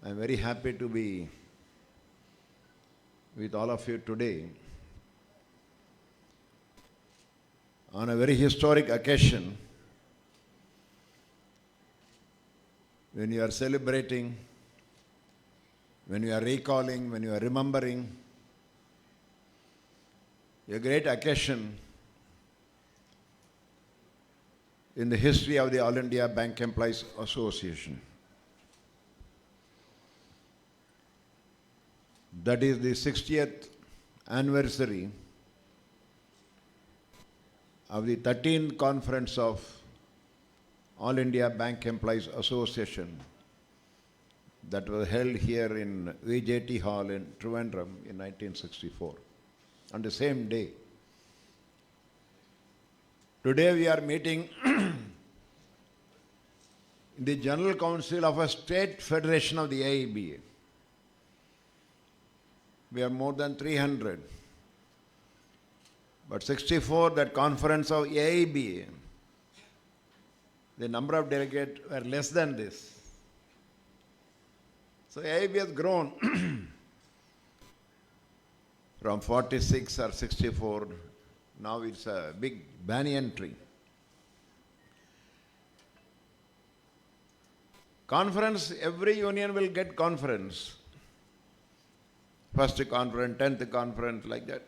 I'm very happy to be with all of you today on a very historic occasion when you are celebrating, when you are recalling, when you are remembering a great occasion in the history of the All India Bank Employees Association. That is the 60th anniversary of the 13th conference of All India Bank Employees Association that was held here in VJT Hall in Trivandrum in 1964 on the same day. Today we are meeting in the General Council of a state federation of the AIBEA. We are more than 300. But 64, that conference of AIBEA, the number of delegates were less than this. So AIBEA has grown from 46 or 64. Now it's a big banyan tree. Conference, every union will get conference. First conference, 10th conference, like that.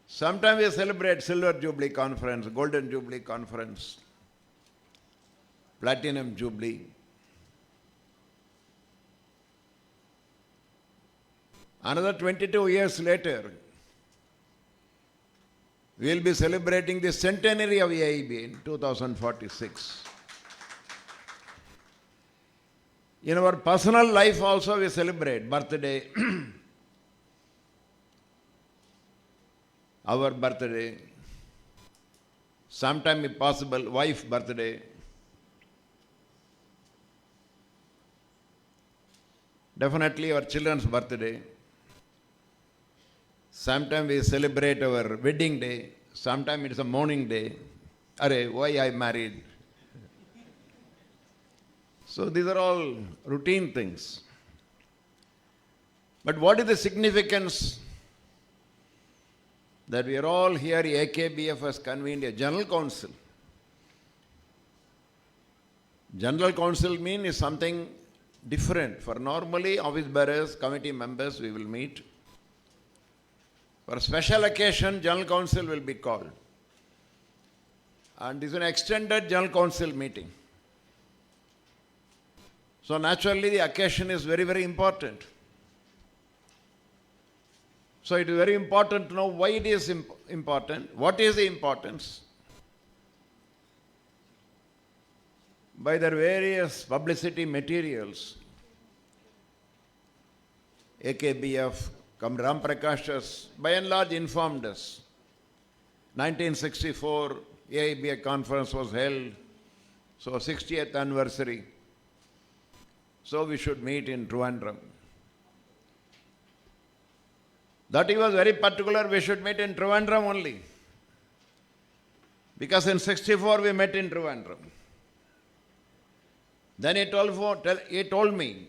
Sometimes we celebrate Silver Jubilee Conference, Golden Jubilee Conference, Platinum Jubilee. Another 22 years later, we will be celebrating the centenary of AIBEA in 2046. In our personal life also we celebrate birthday, our birthday, sometime if possible, wife birthday. Definitely our children's birthday. Sometimes we celebrate our wedding day, sometimes it's a mourning day. Arey, why I married? So these are all routine things. But what is the significance that we are all here, AKBF has convened a General Council. General Council means something different. For normally office bearers, committee members, we will meet. For special occasion, General Council will be called. And this is an extended General Council meeting. So naturally the occasion is very, very important. So it is very important to know why it is important, what is the importance. By their various publicity materials, AKBF, Ram Prakash has by and large informed us. 1964 AIBEA conference was held, so 60th anniversary. So we should meet in Trivandrum. That he was very particular, we should meet in Trivandrum only. Because in 64 we met in Trivandrum. Then he told me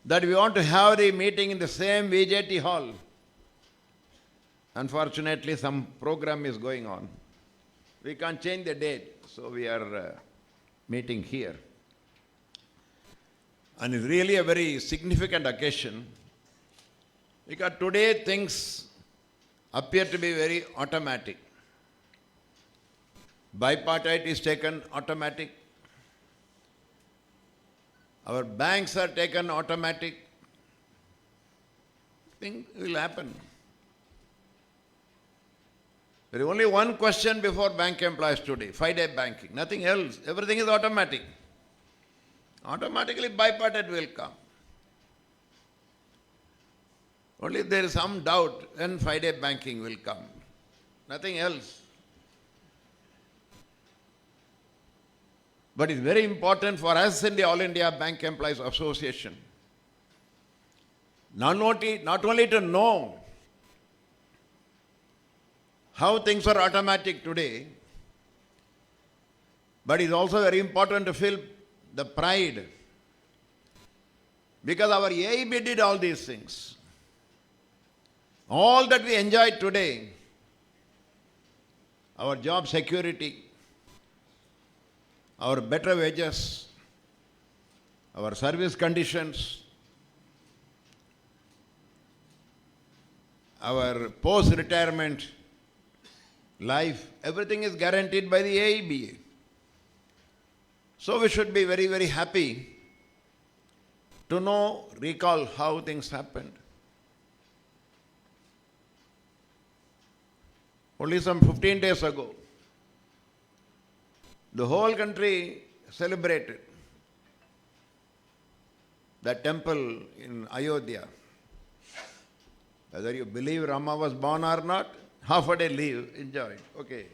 that we want to have the meeting in the same VJT hall. Unfortunately, some program is going on. We can't change the date, so we are meeting here. And it's really a very significant occasion because today things appear to be very automatic. Bipartite is taken automatic. Our banks are taken automatic. Things will happen. There is only one question before bank employees today, 5-day banking, nothing else. Everything is automatic. Automatically bipartite will come. Only if there is some doubt, then 5-day banking will come. Nothing else. But it's very important for us in the All India Bank Employees Association not only to know how things are automatic today, but it's also very important to feel the pride Because our AIB did all these things. All that we enjoy today, our job security, our better wages, our service conditions, our post-retirement life, everything is guaranteed by the AIBA. So we should be very, very happy to know, recall how things happened. Only some 15 days ago, the whole country celebrated that temple in Ayodhya. Whether you believe Rama was born or not, half a day leave, enjoy it. Okay.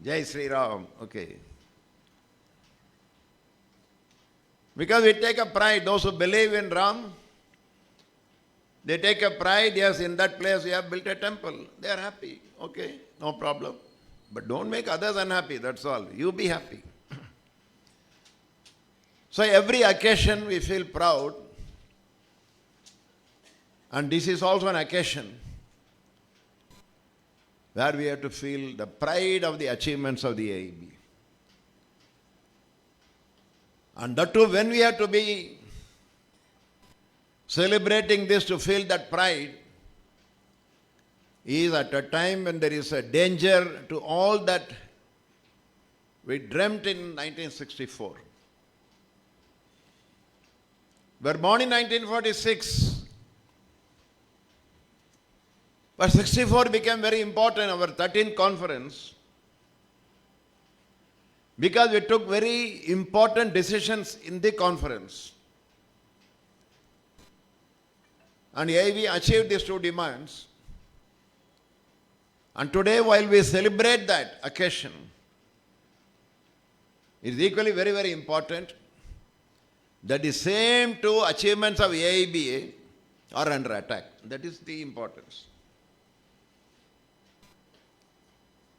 Jai Sri Ram. Okay. Because we take a pride, those who believe in Ram, they take a pride, yes, in that place we have built a temple. They are happy. Okay, no problem. But don't make others unhappy, that's all. You be happy. So every occasion we feel proud. And this is also an occasion where we have to feel the pride of the achievements of the AIB. And that too, when we have to be celebrating this to feel that pride, is at a time when there is a danger to all that we dreamt in 1964. We were born in 1946. But 64 became very important, our 13th conference, because we took very important decisions in the conference. And we achieved these two demands. And today, while we celebrate that occasion, it is equally very, very important that the same two achievements of AIBA are under attack. That is the importance.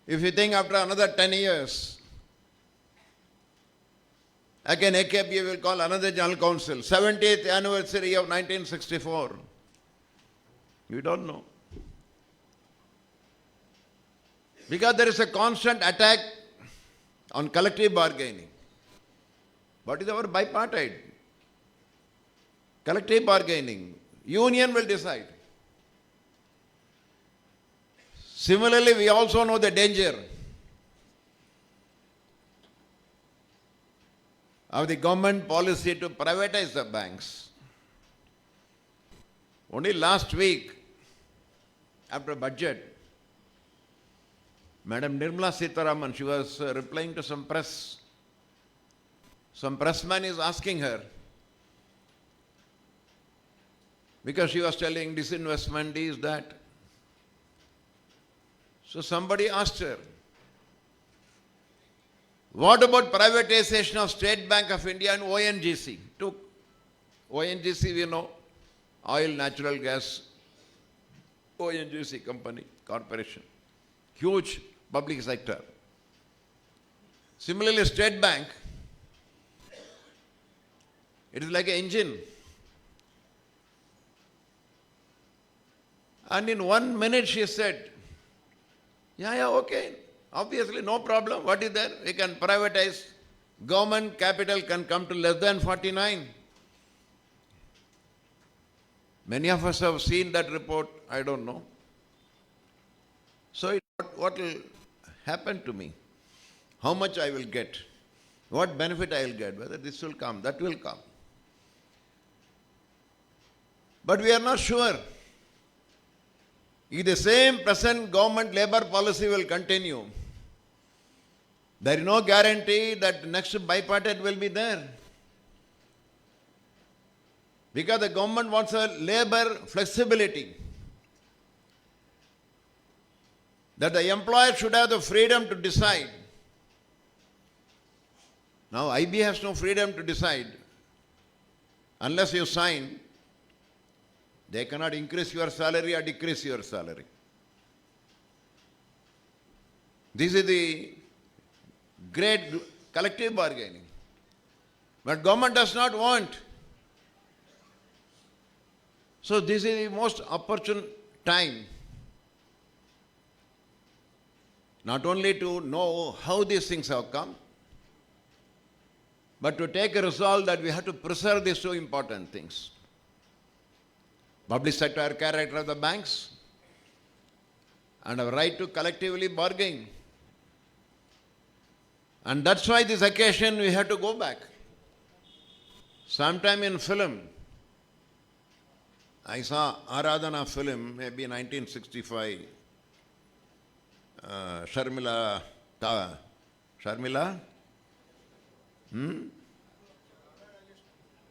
If you think after another 10 years, again AKPA will call another General Council, 70th anniversary of 1964. You don't know. Because there is a constant attack on collective bargaining. What is our bipartite? Collective bargaining. Union will decide. Similarly, we also know the danger of the government policy to privatize the banks. Only last week, after budget, Madam Nirmala Sitharaman, she was replying to some press. Some pressman is asking her, because she was telling disinvestment is that. So somebody asked her, what about privatization of State Bank of India and ONGC? Took ONGC, we know, oil, natural gas, ONGC company, corporation, huge public sector. Similarly, State Bank, it is like an engine. And in 1 minute she said, yeah, okay, obviously no problem. What is there? We can privatize. Government capital can come to less than 49. Many of us have seen that report, I don't know. So what will happen to me? How much I will get? What benefit I will get? Whether this will come, that will come. But we are not sure. If the same present government labor policy will continue, there is no guarantee that next bipartite will be there. Because the government wants a labor flexibility. That the employer should have the freedom to decide. Now IB has no freedom to decide. Unless you sign, they cannot increase your salary or decrease your salary. This is the great collective bargaining. But government does not want. So this is the most opportune time not only to know how these things have come, but to take a resolve that we have to preserve these two important things. Public sector character of the banks and our right to collectively bargain. And that's why this occasion we have to go back. Sometime in film, I saw Aradhana film, maybe 1965. Sharmila?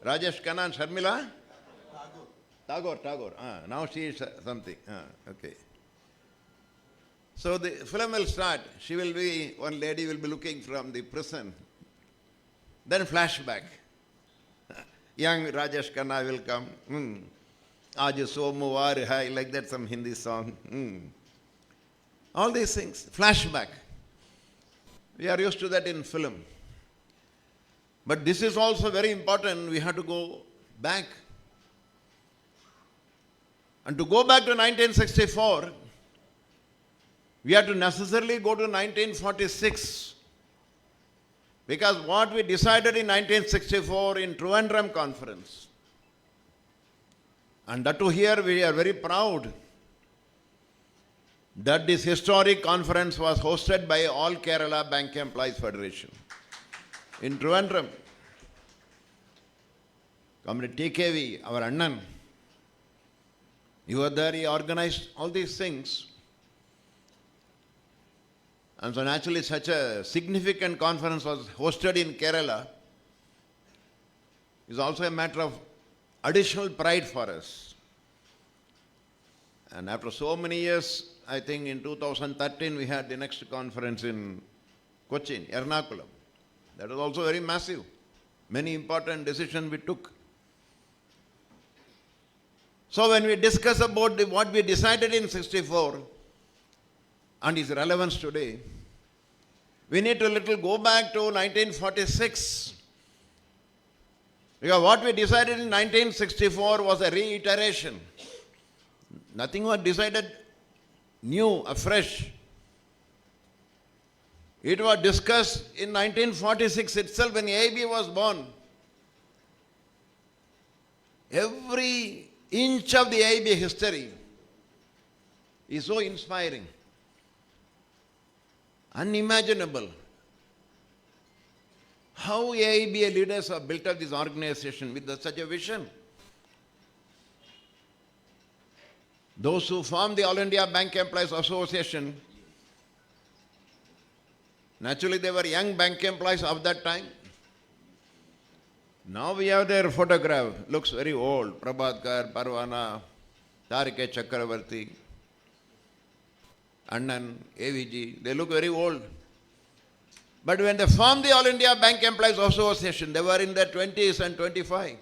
Rajesh Khanna and Sharmila? Tagore. Now she is something. Okay. So the film will start. One lady will be looking from the prison. Then flashback. Young Rajesh Khanna will come. Aaj somwar hai, like that, some Hindi song. All these things, flashback. We are used to that in film. But this is also very important. We have to go back. And to go back to 1964, we have to necessarily go to 1946. Because what we decided in 1964 in Trivandrum conference, and that to here we are very proud that this historic conference was hosted by All Kerala Bank Employees Federation in Trivandrum. Comrade TKV, our Annan, you were there, he organized all these things. And so naturally such a significant conference was hosted in Kerala. Is also a matter of additional pride for us. And after so many years, I think in 2013 we had the next conference in Cochin, Ernakulam. That was also very massive. Many important decisions we took. So when we discuss about what we decided in 64 and its relevance today, we need to go back to 1946. Because what we decided in 1964 was a reiteration. Nothing was decided new, afresh. It was discussed in 1946 itself when AIBEA was born. Every inch of the AIBEA history is so inspiring, unimaginable. How AIBEA leaders have built up this organization with such a vision. Those who formed the All India Bank Employees Association, naturally they were young bank employees of that time. Now we have their photograph, looks very old. Prabhatkar, Parvana, Tarike Chakravarti, Annan, AVG, they look very old. But when they formed the All India Bank Employees Association, they were in their 20s and 25.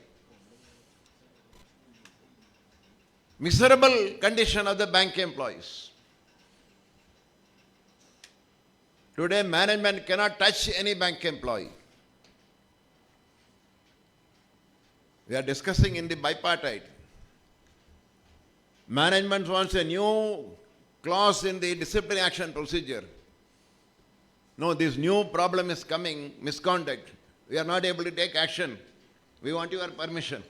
Miserable condition of the bank employees. Today management cannot touch any bank employee. We are discussing in the bipartite. Management wants a new clause in the disciplinary action procedure. No, this new problem is coming, misconduct. We are not able to take action. We want your permission.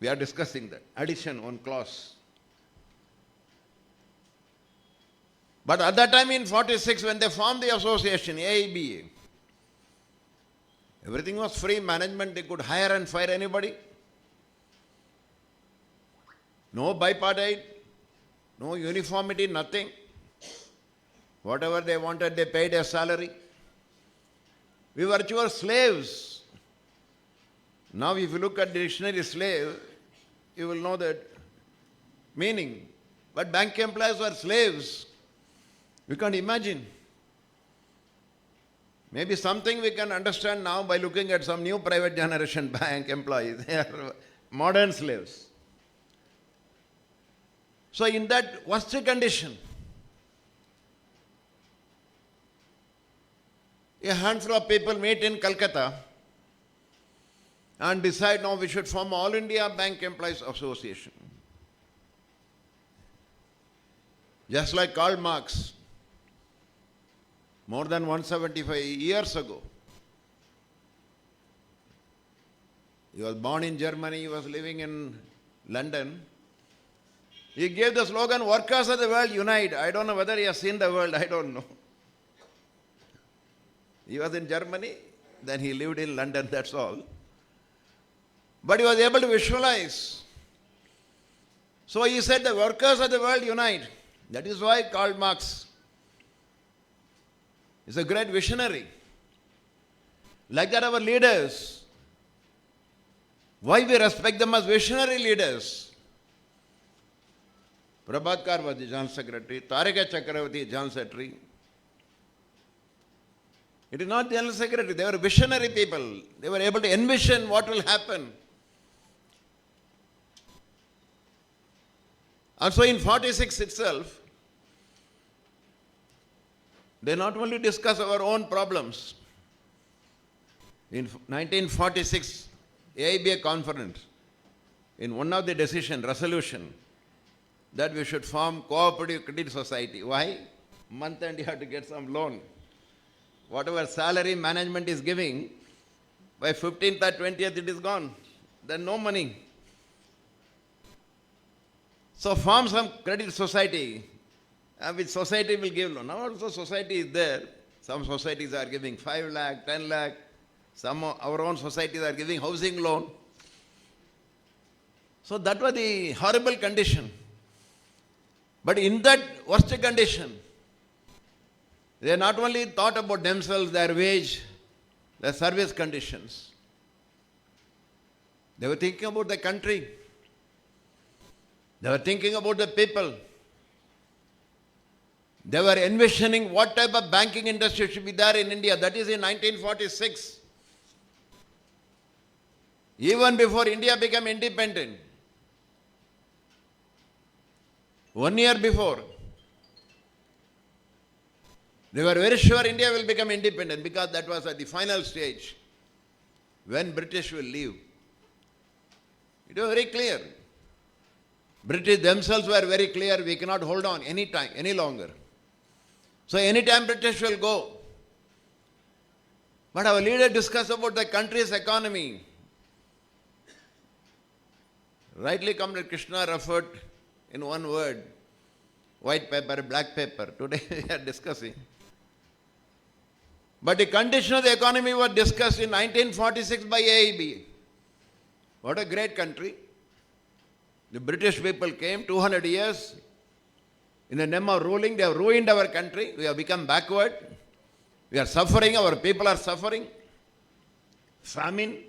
We are discussing that. Addition, one clause. But at that time in 46, when they formed the association, AIBEA, everything was free. Management, they could hire and fire anybody. No bipartite, no uniformity, nothing. Whatever they wanted, they paid a salary. We were virtual slaves. Now if you look at the dictionary slave, you will know that meaning. But bank employees were slaves. We can't imagine. Maybe something we can understand now by looking at some new private generation bank employees. They are modern slaves. So in that worst condition, a handful of people meet in Calcutta and decide now we should form All India Bank Employees Association. Just like Karl Marx, more than 175 years ago. He was born in Germany, he was living in London. He gave the slogan, "Workers of the world unite." I don't know whether he has seen the world, I don't know. He was in Germany, then he lived in London, that's all. But he was able to visualize. So he said, the workers of the world unite. That is why Karl Marx is a great visionary. Like that, our leaders, why we respect them as visionary leaders? Prabhakar was the General Secretary, Tarika Chakravarti, General Secretary. It is not General Secretary, they were visionary people. They were able to envision what will happen. And so in 46 itself, they not only discuss our own problems. In 1946, AIBEA conference, in one of the resolution, that we should form cooperative credit society. Why? Month end you have to get some loan. Whatever salary management is giving, by 15th or 20th it is gone. Then no money. So form some credit society, which society will give loan. Now also society is there. Some societies are giving 5 lakh, 10 lakh. Some of our own societies are giving housing loan. So that was the horrible condition. But in that worst condition, they not only thought about themselves, their wage, their service conditions. They were thinking about the country. They were thinking about the people. They were envisioning what type of banking industry should be there in India. That is in 1946. Even before India became independent. 1 year before, they were very sure India will become independent because that was at the final stage when British will leave. It was very clear. British themselves were very clear, we cannot hold on any longer. So anytime British will go. But our leader discussed about the country's economy. Rightly Comrade Krishna referred in one word, white paper, black paper. Today we are discussing. But the condition of the economy was discussed in 1946 by AIBEA. What a great country. The British people came 200 years. In the name of ruling, they have ruined our country. We have become backward. We are suffering. Our people are suffering. Famine.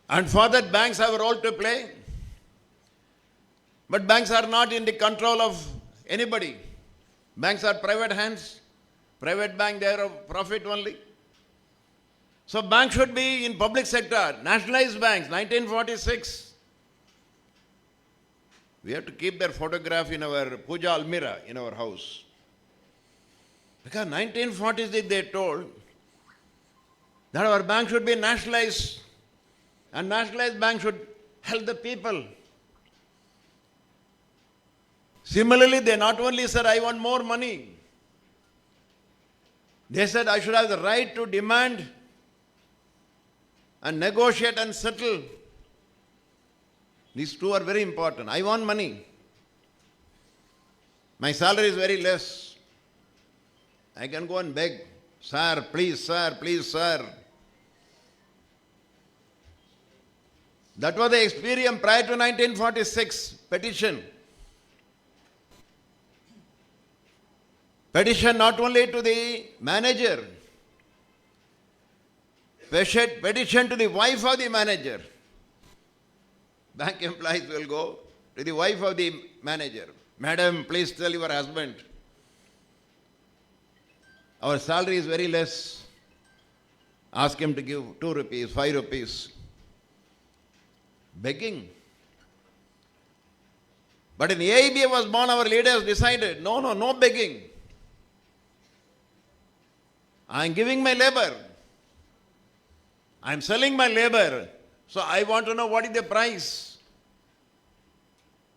And for that, banks have a role to play. But banks are not in the control of anybody. Banks are private hands. Private bank, they are of profit only. So banks should be in public sector. Nationalized banks, 1946. We have to keep their photograph in our Puja Almira in our house. Because 1946 they told that our bank should be nationalized. And nationalized bank should help the people. Similarly, they not only said, I want more money. They said, I should have the right to demand and negotiate and settle. These two are very important. I want money. My salary is very less. I can go and beg, sir, please, sir, please, sir. That was the experience prior to 1946 petition. Petition not only to the manager, petition to the wife of the manager. Bank employees will go to the wife of the manager. Madam, please tell your husband, our salary is very less. Ask him to give 2 rupees, 5 rupees. Begging. But in AIBEA was born, our leaders decided, no begging. I am giving my labor. I am selling my labor. So I want to know what is the price.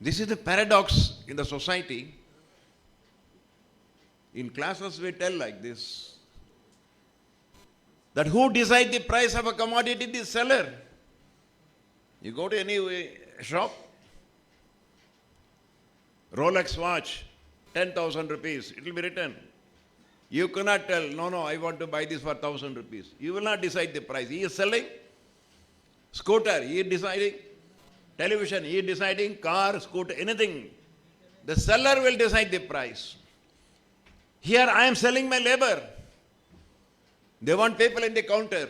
This is the paradox in the society. In classes we tell like this, that who decides the price of a commodity? The seller. You go to any shop, Rolex watch, 10,000 rupees, it will be written. You cannot tell, no, I want to buy this for 1,000 rupees. You will not decide the price. He is selling. Scooter, he is deciding. Television, he is deciding. Car, scooter, anything. The seller will decide the price. Here I am selling my labor. They want people in the counter.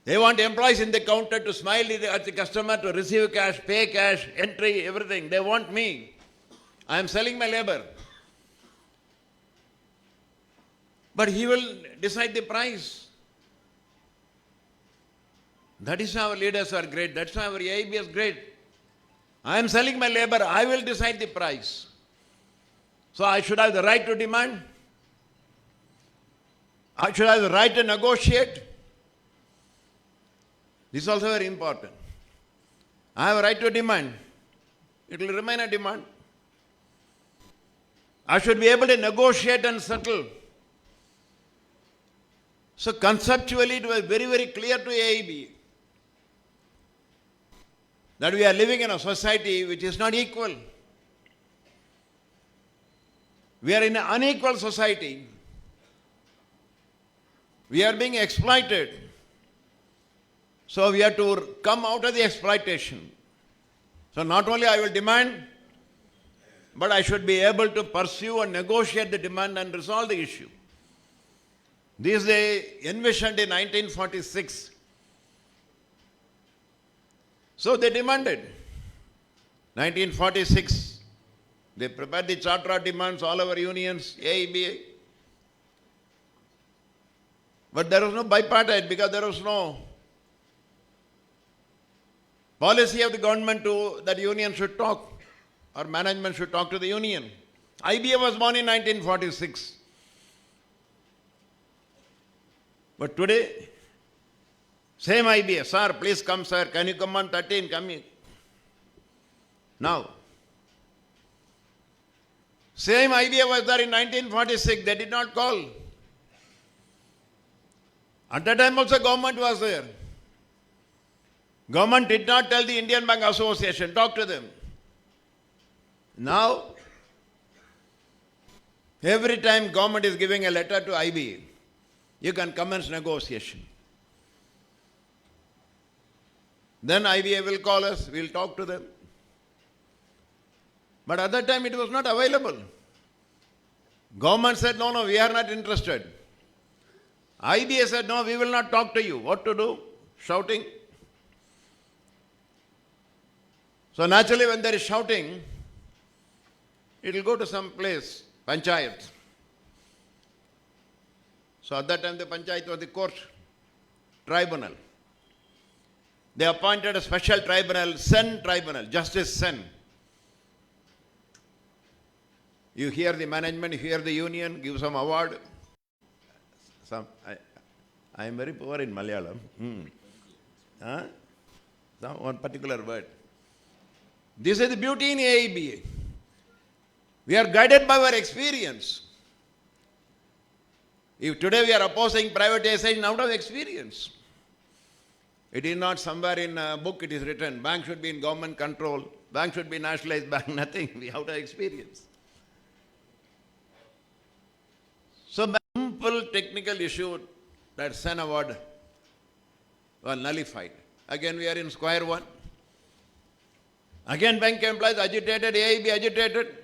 They want employees in the counter to smile at the customer, to receive cash, pay cash, entry, everything. They want me. I am selling my labor. But he will decide the price. That is how our leaders are great. That's why our AIBEA is great. I am selling my labor. I will decide the price. So I should have the right to demand. I should have the right to negotiate. This is also very important. I have a right to demand. It will remain a demand. I should be able to negotiate and settle. So conceptually it was very, very clear to AIBEA that we are living in a society which is not equal. We are in an unequal society. We are being exploited. So we have to come out of the exploitation. So not only I will demand, but I should be able to pursue and negotiate the demand and resolve the issue. This they envisioned in 1946. So they demanded. 1946, they prepared the Charter of Demands, all our unions, AIBEA. But there was no bipartite because there was no policy of the government to that union should talk or management should talk to the union. IBEA was born in 1946. But today, same IBEA, sir, please come, sir. Can you come on 13? Come here. Now, same IBEA was there in 1946. They did not call. At that time also government was there. Government did not tell the Indian Bank Association, talk to them. Now, every time government is giving a letter to IBEA, you can commence negotiation. Then IBEA will call us, we will talk to them. But at that time it was not available. Government said, no, we are not interested. IBEA said, no, we will not talk to you. What to do? Shouting. So naturally when there is shouting, it will go to some place, panchayat. So at that time the panchayat was the court tribunal. They appointed a special tribunal, Sen tribunal, Justice Sen. You hear the management, you hear the union, give some award. I am very poor in Malayalam. One particular word. This is the beauty in AIBEA. We are guided by our experience. If today we are opposing privatization out of experience, it is not somewhere in a book it is written, bank should be in government control, bank should be nationalized, bank nothing, we out of experience. So simple technical issue, that Sen award was nullified. Again we are in square one. Again bank employees agitated, AIB agitated.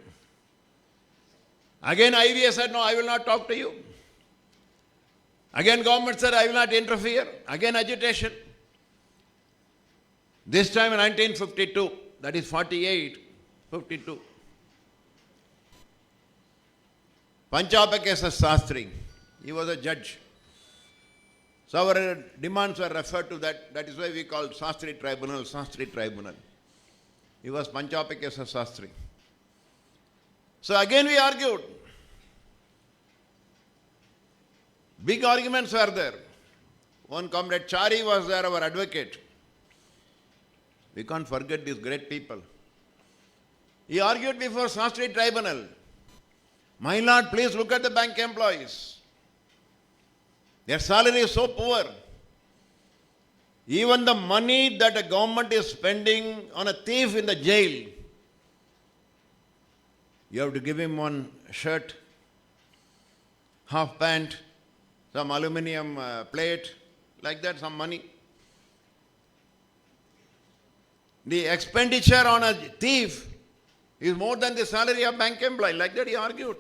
Again IBEA said, no, I will not talk to you. Again government said, I will not interfere. Again agitation. This time in 1952, that is 48, 52. Panchapakesa Sastri, he was a judge. So our demands were referred to that. That is why we called Sastri Tribunal, Sastri Tribunal. He was Panchapakesa Sastri. So again we argued. Big arguments were there. One comrade Chari was there, our advocate. We can't forget these great people. He argued before Shastri Tribunal. My lord, please look at the bank employees. Their salary is so poor. Even the money that the government is spending on a thief in the jail, you have to give him one shirt, half pant, some aluminium plate, like that, some money. The expenditure on a thief is more than the salary of bank employee. Like that he argued.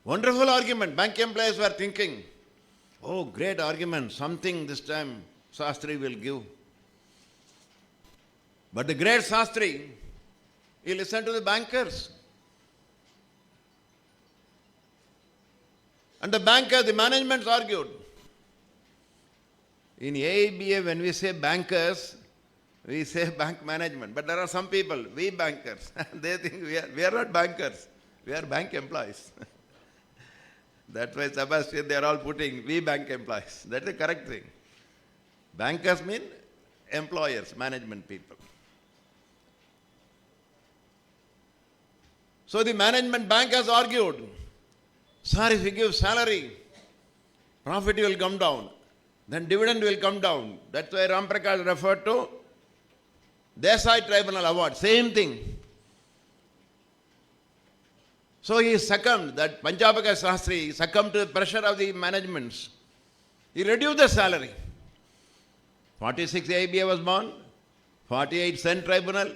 Wonderful argument. Bank employees were thinking, oh, great argument. Something this time Shastri will give. But the great Shastri, he listened to the bankers. And the bankers, the management argued. In AIBEA, when we say bankers, we say bank management. But there are some people, we bankers, they think we are not bankers. We are bank employees. That's why Sebastian, they are all putting we bank employees. That's the correct thing. Bankers mean employers, management people. So the management bankers argued, sir, if you give salary, profit will come down. Then dividend will come down. That's why Ram Prakash referred to Desai Tribunal Award. Same thing. So he succumbed, that Panchapaka Shastri succumbed to the pressure of the managements. He reduced the salary. 46 AIBEA was born, 48 Sen Tribunal,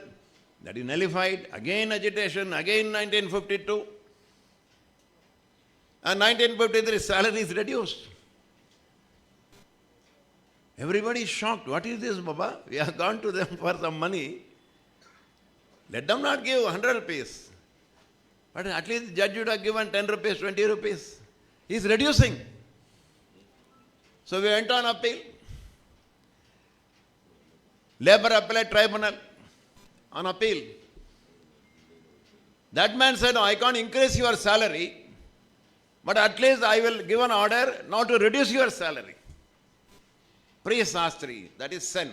that is nullified, again agitation, again 1952. And 1953 salary is reduced. Everybody is shocked. What is this, Baba? We have gone to them for some money. Let them not give 100 rupees. But at least the judge would have given 10 rupees, 20 rupees. He is reducing. So we went on appeal. Labour Appellate Tribunal on appeal. That man said, no, I can't increase your salary, but at least I will give an order not to reduce your salary. Pre-Shastri, that is Sen.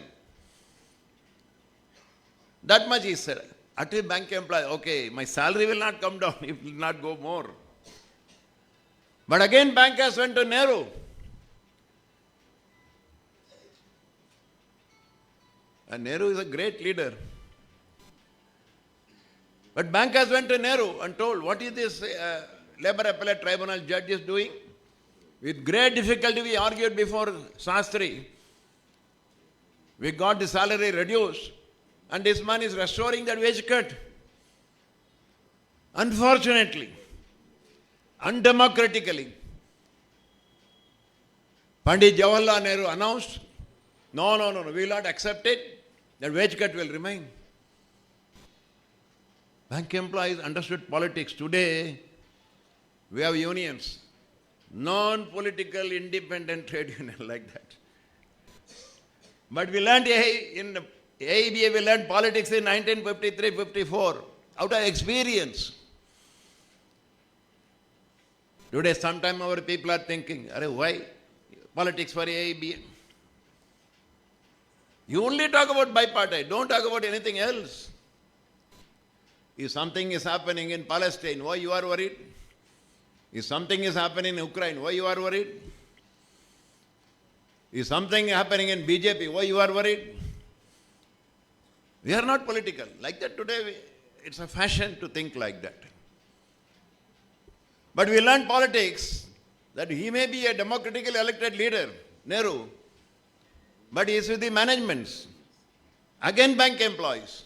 That much he said. At least bank employee, okay, my salary will not come down, it will not go more. But again bankers went to Nehru. And Nehru is a great leader. But bankers went to Nehru and told, what is this Labour Appellate Tribunal judge is doing? With great difficulty we argued before Shastri. We got the salary reduced and this man is restoring that wage cut. Unfortunately, undemocratically, Pandit Jawaharlal Nehru announced, no, we will not accept it. That wage cut will remain. Bank employees understood politics. Today, we have unions, non-political independent trade union like that. But we learned in AIBEA, we learned politics in 1953-54 out of experience. Today, sometime our people are thinking, why politics for AIBEA? You only talk about bipartite, don't talk about anything else. If something is happening in Palestine, why you are worried? If something is happening in Ukraine, why you are worried? If something is happening in BJP, why you are worried? We are not political. Like that today, it's a fashion to think like that. But we learned politics that he may be a democratically elected leader, Nehru, but he is with the managements. Again bank employees.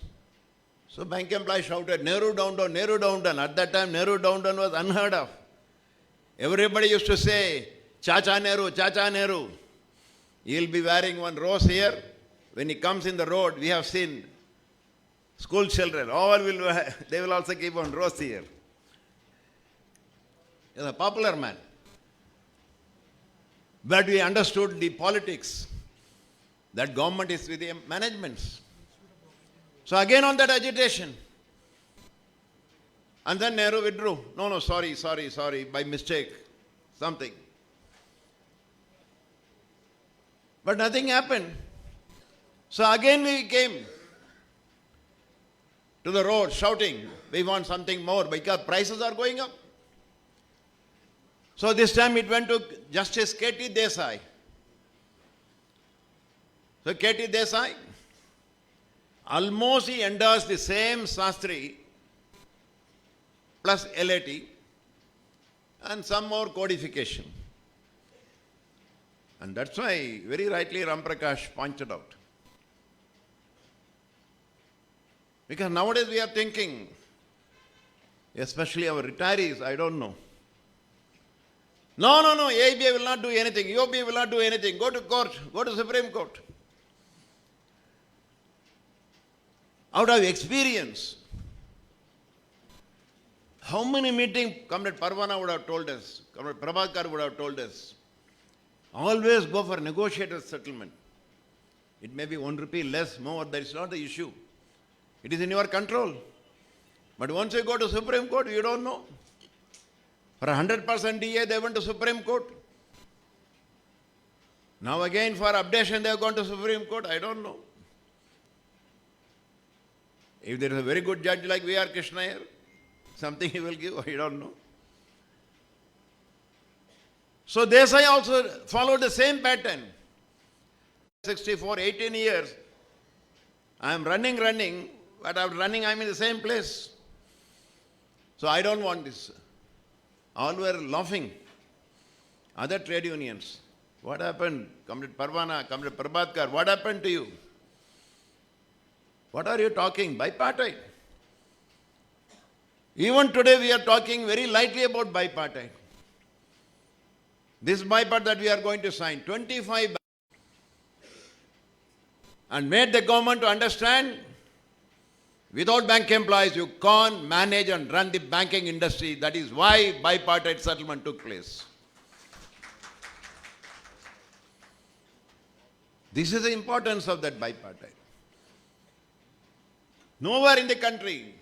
So bank employees shouted, Nehru down, down, Nehru down, down. At that time, Nehru down, down was unheard of. Everybody used to say, Chacha Nehru, Chacha Nehru. He'll be wearing one rose here. When he comes in the road, we have seen school children, they will also keep on rose here. He's a popular man. But we understood the politics. That government is with the managements. So again on that agitation. And then Nehru withdrew. No, sorry, by mistake. Something. But nothing happened. So again we came to the road shouting, we want something more because prices are going up. So this time it went to Justice K.T. Desai. So K.T. Desai, almost he endorsed the same Sastri plus LAT and some more codification. And that's why very rightly Ram Prakash pointed out. Because nowadays we are thinking, especially our retirees, I don't know. No, AIBEA will not do anything, UOB will not do anything, go to court, go to Supreme Court. Out of experience, how many meetings Comrade Parvana would have told us, Comrade Prabhakar would have told us, always go for negotiated settlement. It may be 1 rupee less, more, that is not the issue. It is in your control. But once you go to Supreme Court, you don't know. For 100% DA, they went to Supreme Court. Now again for updation, they have gone to Supreme Court. I don't know. If there is a very good judge like V.R. Krishna here, something he will give, I don't know. So Desai also followed the same pattern. 18 years. I am running, but after running I am in the same place. So I don't want this. All were laughing. Other trade unions. What happened? Comrade Parvana, Comrade Prabhakar, what happened to you? What are you talking? Bipartite. Even today we are talking very lightly about bipartite. This bipartite that we are going to sign, 25 and made the government to understand without bank employees you can't manage and run the banking industry. That is why bipartite settlement took place. This is the importance of that bipartite. Nowhere in the country,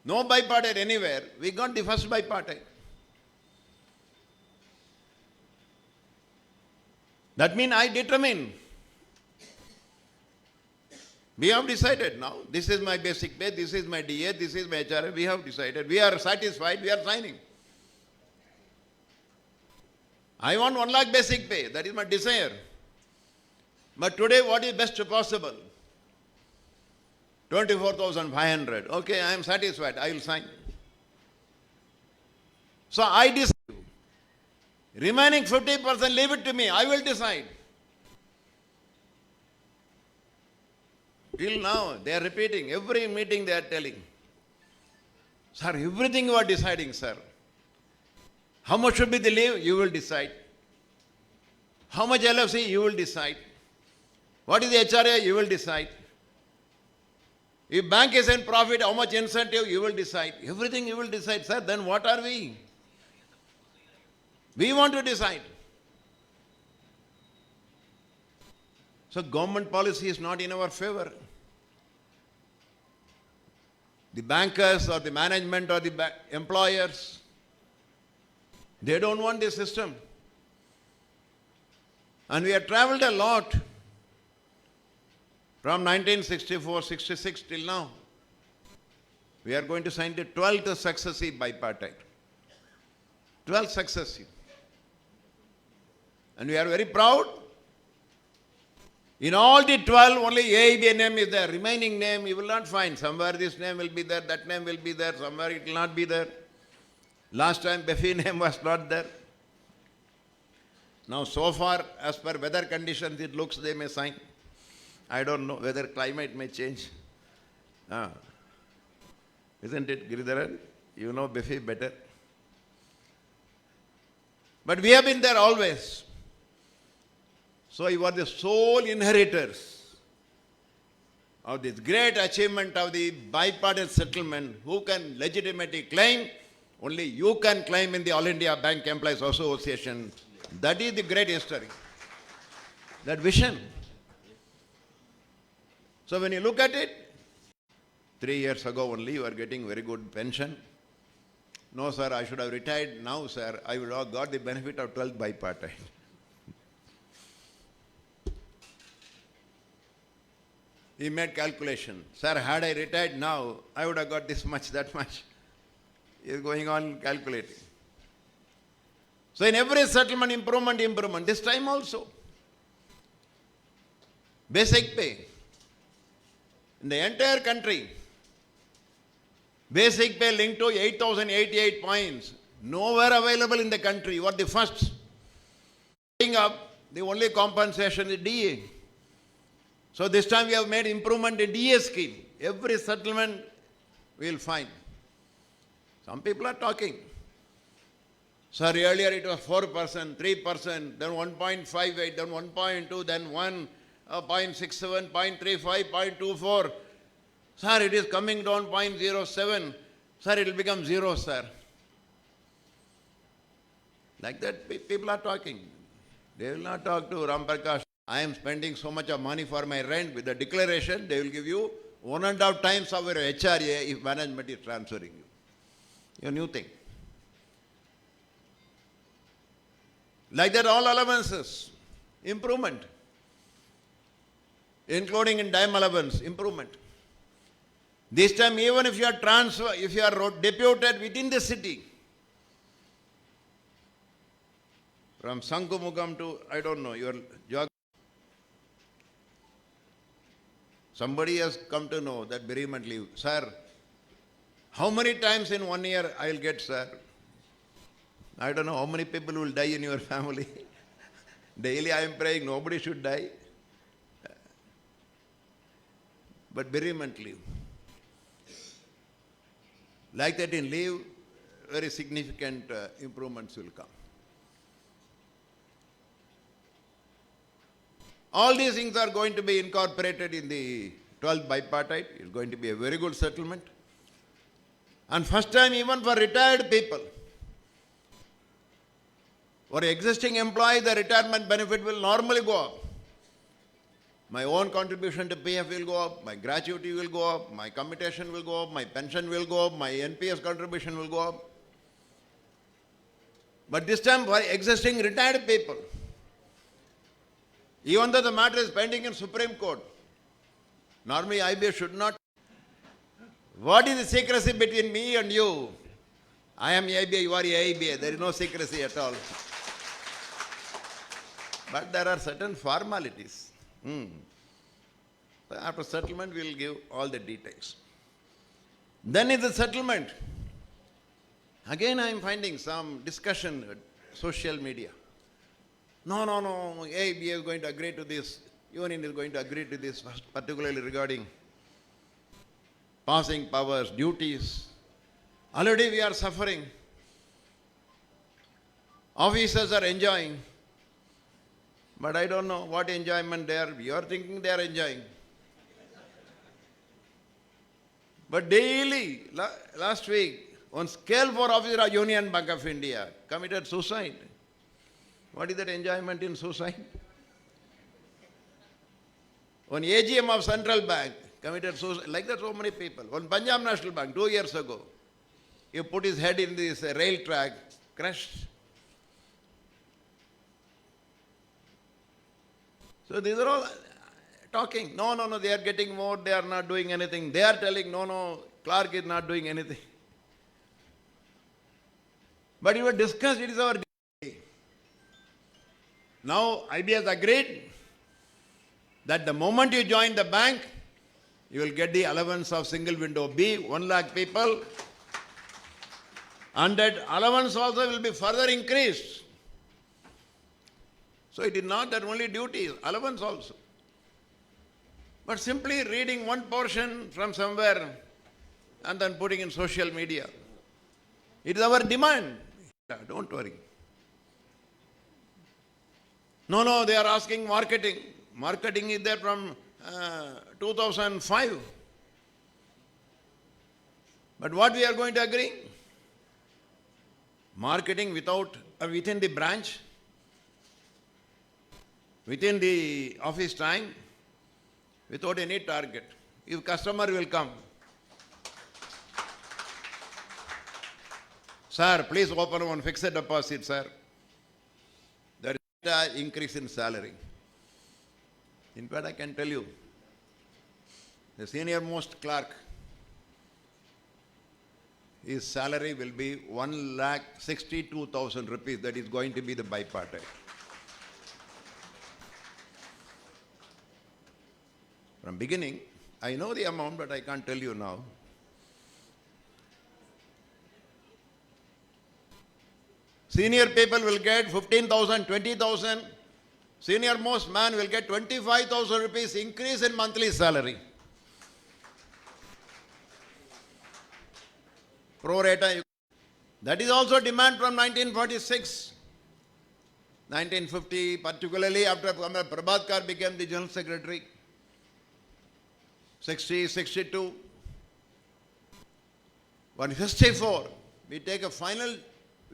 no bipartite anywhere, we got the first bipartite. That means I determine. We have decided now, this is my basic pay, this is my DA, this is my HRA, we have decided. We are satisfied, we are signing. I want 1 lakh basic pay, that is my desire. But today what is best possible? 24,500. Okay, I am satisfied, I will sign. So I decide. Remaining 50%, leave it to me, I will decide. Till now, they are repeating, every meeting they are telling. Sir, everything you are deciding, sir. How much should be the leave? You will decide. How much LFC? You will decide. What is the HRA? You will decide. If bank is in profit, how much incentive? You will decide. Everything you will decide, sir. Then what are we? We want to decide. So government policy is not in our favor. The bankers or the management or the employers, they don't want this system. And we have traveled a lot from 1964-66 till now. We are going to sign the 12th successive bipartite. 12th successive. And we are very proud. In all the 12, only AIBEA name is there. Remaining name you will not find. Somewhere this name will be there, that name will be there, somewhere it will not be there. Last time BEFI name was not there. Now so far, as per weather conditions, it looks they may sign. I don't know whether climate may change. Isn't it, Giridharan? You know BEFI better. But we have been there always. So you are the sole inheritors of this great achievement of the bipartite settlement. Who can legitimately claim? Only you can claim in the All India Bank Employees Association. That is the great history. That vision. So when you look at it, 3 years ago only you are getting very good pension. No sir, I should have retired now sir. I would have got the benefit of 12th bipartite. He made calculation. Sir, had I retired now, I would have got this much, that much. He is going on calculating. So in every settlement, improvement. This time also. Basic pay. In the entire country, basic pay linked to 8,088 points. Nowhere available in the country. You are the first. Up, the only compensation is DA. So this time we have made improvement in DA scheme. Every settlement we will find. Some people are talking. Sir, earlier it was 4%, 3%, then 1.58, then 1.2, then 1.67, 0.35, 0.24. Sir, it is coming down 0.07. Sir, it will become 0, sir. Like that people are talking. They will not talk to Ram Prakash. I am spending so much of money for my rent. With the declaration, they will give you 1.5 times of your HRA if management is transferring you. Your new thing. Like that, all allowances, improvement. Including in dime allowance, improvement. This time, even if you are deputed within the city, from Sankumugam to, I don't know, your geography. Somebody has come to know that bereavement leave. Sir, how many times in 1 year I will get, sir? I don't know how many people will die in your family. Daily I am praying nobody should die. But bereavement leave. Like that in leave, very significant improvements will come. All these things are going to be incorporated in the 12th bipartite. It's going to be a very good settlement. And first time even for retired people. For existing employee, the retirement benefit will normally go up. My own contribution to PF will go up, my gratuity will go up, my commutation will go up, my pension will go up, my NPS contribution will go up. But this time for existing retired people, even though the matter is pending in Supreme Court, normally AIBEA should not. What is the secrecy between me and you? I am AIBEA, you are AIBEA. There is no secrecy at all. But there are certain formalities. After settlement, we will give all the details. Then in the settlement, again I am finding some discussion on social media. No, AIBEA is going to agree to this. Union is going to agree to this, particularly regarding passing powers, duties. Already we are suffering. Officers are enjoying. But I don't know what enjoyment they are. You are thinking they are enjoying. But daily, last week, on scale 4 officer of Union Bank of India committed suicide. What is that enjoyment in suicide? One AGM of Central Bank committed suicide. Like that, so many people. One Punjab National Bank 2 years ago, he put his head in this rail track, crashed. So these are all talking. No, they are getting more, they are not doing anything. They are telling, no, Clark is not doing anything. But you were discussed, it is our duty. Now, AIBEA has agreed that the moment you join the bank, you will get the allowance of single window B, 1 lakh people. And that allowance also will be further increased. So it is not that only duty, allowance also. But simply reading one portion from somewhere and then putting in social media. It is our demand. Don't worry. No, they are asking marketing. Marketing is there from 2005. But what we are going to agree? Marketing within the branch, within the office time, without any target. If customer will come, sir, please open one fixed deposit, sir. There is an increase in salary. In fact, I can tell you, The senior most clerk, his salary will be 1,62,000 rupees. That is going to be the bipartite. From beginning, I know the amount, but I can't tell you now. Senior people will get 15,000, 20,000. Senior most man will get 25,000 rupees increase in monthly salary. Pro rata. That is also demand from 1946. 1950, particularly after Prabhatkar became the General Secretary. 60, 62. 154. We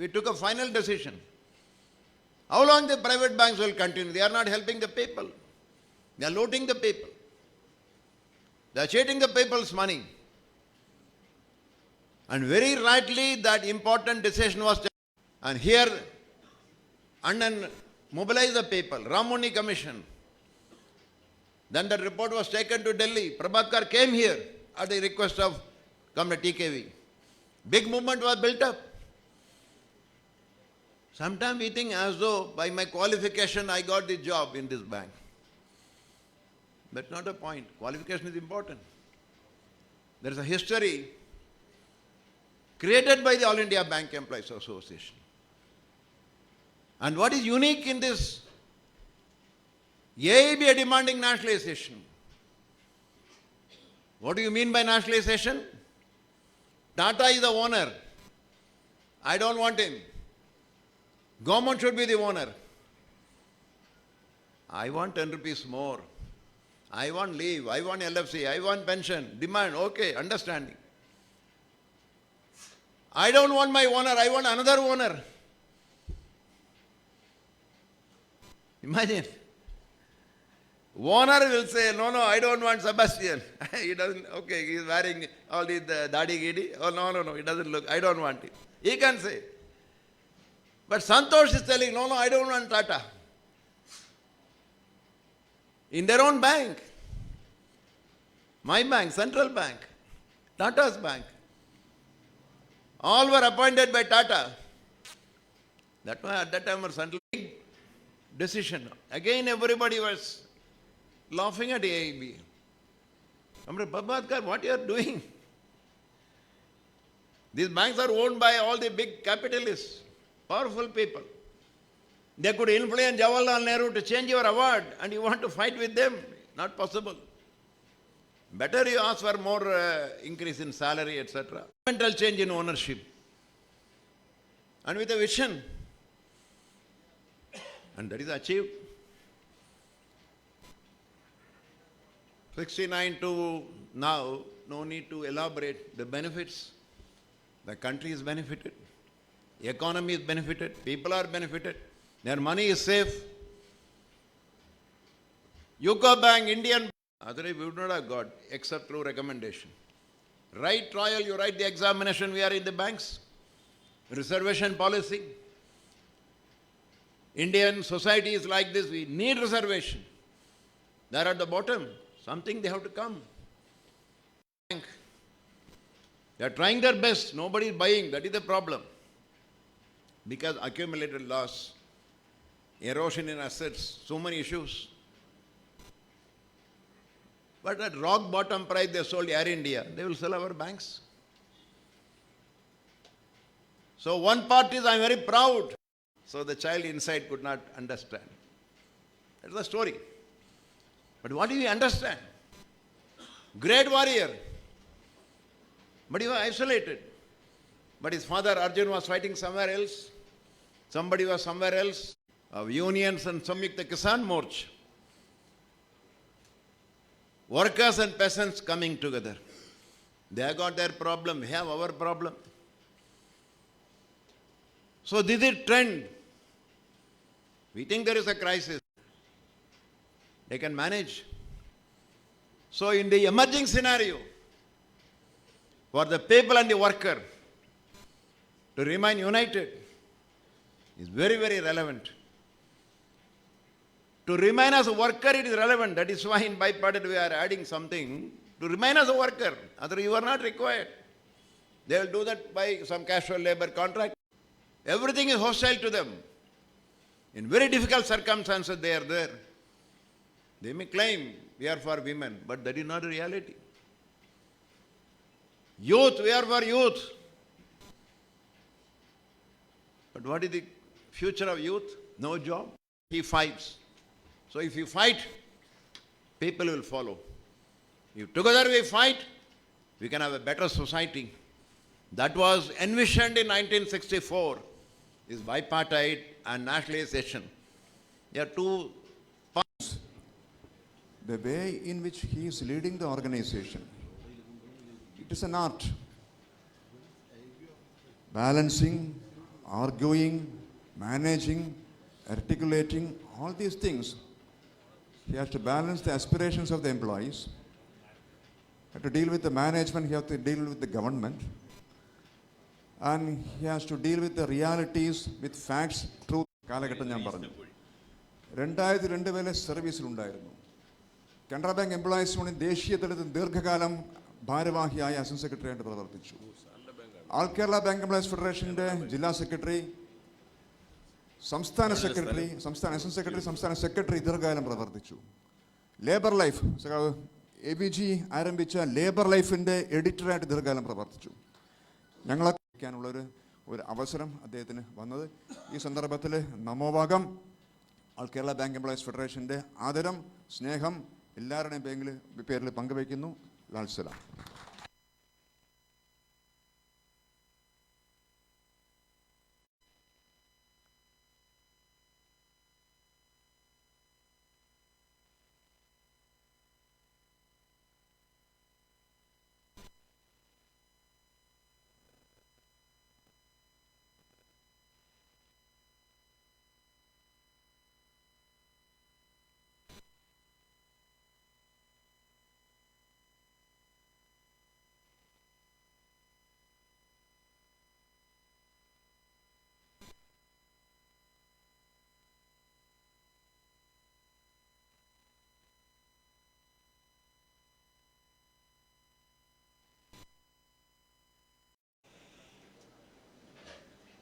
took a final decision. How long the private banks will continue? They are not helping the people. They are looting the people. They are cheating the people's money. And very rightly that important decision was taken. And here, Annan mobilized the people. Ramoni Commission. Then that report was taken to Delhi. Prabhatkar came here at the request of Comrade TKV. Big movement was built up. Sometimes we think as though by my qualification I got the job in this bank. That's not the point. Qualification is important. There is a history created by the All India Bank Employees Association. And what is unique in this? AIBEA demanding nationalization. What do you mean by nationalization? Tata is the owner. I don't want him. Government should be the owner. I want 10 rupees more. I want leave. I want LFC. I want pension. Demand. Okay, understanding. I don't want my owner. I want another owner. Imagine. Owner will say, no, I don't want Sebastian. He doesn't, okay, he's wearing all the dadi gidi. Oh, no, he doesn't look, I don't want it. He can say. But Santosh is telling, no, I don't want Tata. In their own bank. My bank, Central Bank, Tata's bank. All were appointed by Tata. That was at that time was Central Bank decision. Again, everybody was laughing at AIB. Prabhatkar, what you are doing? These banks are owned by all the big capitalists, powerful people. They could influence Jawaharlal Nehru to change your award and you want to fight with them. Not possible. Better you ask for more increase in salary, etc. Fundamental change in ownership. And with a vision. And that is achieved. 69 to now, no need to elaborate the benefits. The country is benefited. The economy is benefited. People are benefited. Their money is safe. UCO Bank, Indian Bank, otherwise we would not have got except through recommendation. Write trial, you write the examination, we are in the banks. Reservation policy. Indian society is like this, we need reservation. They're at the bottom. Something they have to come. They are trying their best. Nobody is buying. That is the problem. Because accumulated loss, erosion in assets, so many issues. But at rock bottom price they sold Air India. They will sell our banks. So one part is I am very proud. So the child inside could not understand. That's the story. But what do we understand? Great warrior. But he was isolated. But his father Arjun was fighting somewhere else. Somebody was somewhere else. Unions and Samyukta Kisan Morch. Workers and peasants coming together. They have got their problem. We have our problem. So this is trend. We think there is a crisis. They can manage. So in the emerging scenario, for the people and the worker to remain united is very, very relevant. To remain as a worker, it is relevant. That is why in bipartite we are adding something to remain as a worker. Otherwise, you are not required. They will do that by some casual labor contract. Everything is hostile to them. In very difficult circumstances, they are there. They may claim we are for women, but that is not a reality. Youth, we are for youth. But what is the future of youth? No job. He fights. So if you fight, people will follow. If together we fight, we can have a better society. That was envisioned in 1964, is bipartite and nationalization. There are two parts. The way in which he is leading the organization, it is an art. Balancing, arguing, managing, articulating, all these things. He has to balance the aspirations of the employees. He has to deal with the management, he has to deal with the government. And he has to deal with the realities, with facts, truth. കാലഘട്ടം ഞാൻ പറഞ്ഞു 2002 വരെ സർവീസിലുണ്ടായിരുന്നു. Canara bank employees union ദേശീയ തലത്തിൽ ദീർഘകാലം ഭാരവാഹിയായ assistant സെക്രട്ടറിയായിട്ട് പ്രവർത്തിച്ചു. ആൾ Kerala bank employees ഫെഡറേഷൻ്റെ ജില്ലാ secretary, സംസ്ഥാന സെക്രട്ടറി, സംസ്ഥാന അസിസ്റ്റന്റ് സെക്രട്ടറി, സംസ്ഥാന സെക്രട്ടറി ദീർഘകാലം പ്രവർത്തിച്ചു. ലേബർ ലൈഫ് ABG ആരംഭിച്ച ലേബർ ലൈഫിൻ്റെ എഡിറ്ററായിട്ട് ദീർഘകാലം പ്രവർത്തിച്ചു. ഞങ്ങളെ ഒരു അവസരം അദ്ദേഹത്തിന് വന്നത്. ഈ സന്ദർഭത്തിൽ നമോഭാഗം ആൾ കേരള ബാങ്ക് എംപ്ലോയീസ് ഫെഡറേഷൻ്റെ ആദരം, സ്നേഹം എല്ലാവരുടെയും പേരിൽ പങ്കുവയ്ക്കുന്നു. ലാൽ സലാം.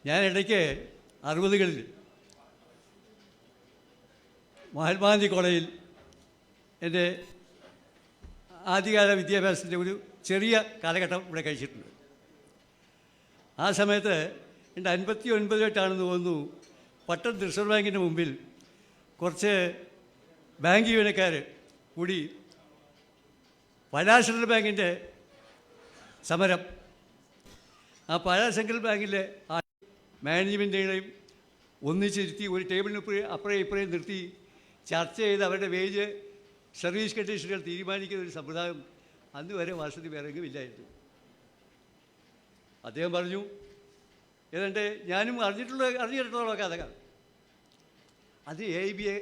ഞാൻ ഇടയ്ക്ക് 60കളിൽ മഹാത്മാഗാന്ധി കോളേജിൽ എൻ്റെ ആദ്യകാല വിദ്യാഭ്യാസത്തിൻ്റെ ഒരു ചെറിയ കാലഘട്ടം ഇവിടെ കഴിച്ചിട്ടുണ്ട്. ആ സമയത്ത് 1959 തോന്നുന്നു, പട്ടം റിസർവ് ബാങ്കിൻ്റെ മുമ്പിൽ കുറച്ച് ബാങ്ക് ജീവനക്കാർ കൂടി പാലാ സെൻട്രൽ ബാങ്കിൻ്റെ സമരം, ആ പാലാ സെൻട്രൽ ബാങ്കിലെ മാനേജ്മെൻറ്റുകളെയും ഒന്നിച്ചിരുത്തി ഒരു ടേബിളിന് അപ്പുറം ഇപ്പുറയും നിർത്തി ചർച്ച ചെയ്ത് അവരുടെ വേജ് സർവീസ് കണ്ടീഷനുകൾ തീരുമാനിക്കുന്ന ഒരു സമ്പ്രദായം അന്ന് വരെ വാസ്തവത്തിൽ വേറെങ്കിലുമില്ലായിരുന്നു. അദ്ദേഹം പറഞ്ഞു, ഏതാണ്ട് ഞാനും അറിഞ്ഞിട്ടുള്ള കഥകൾ, അത് AIBEA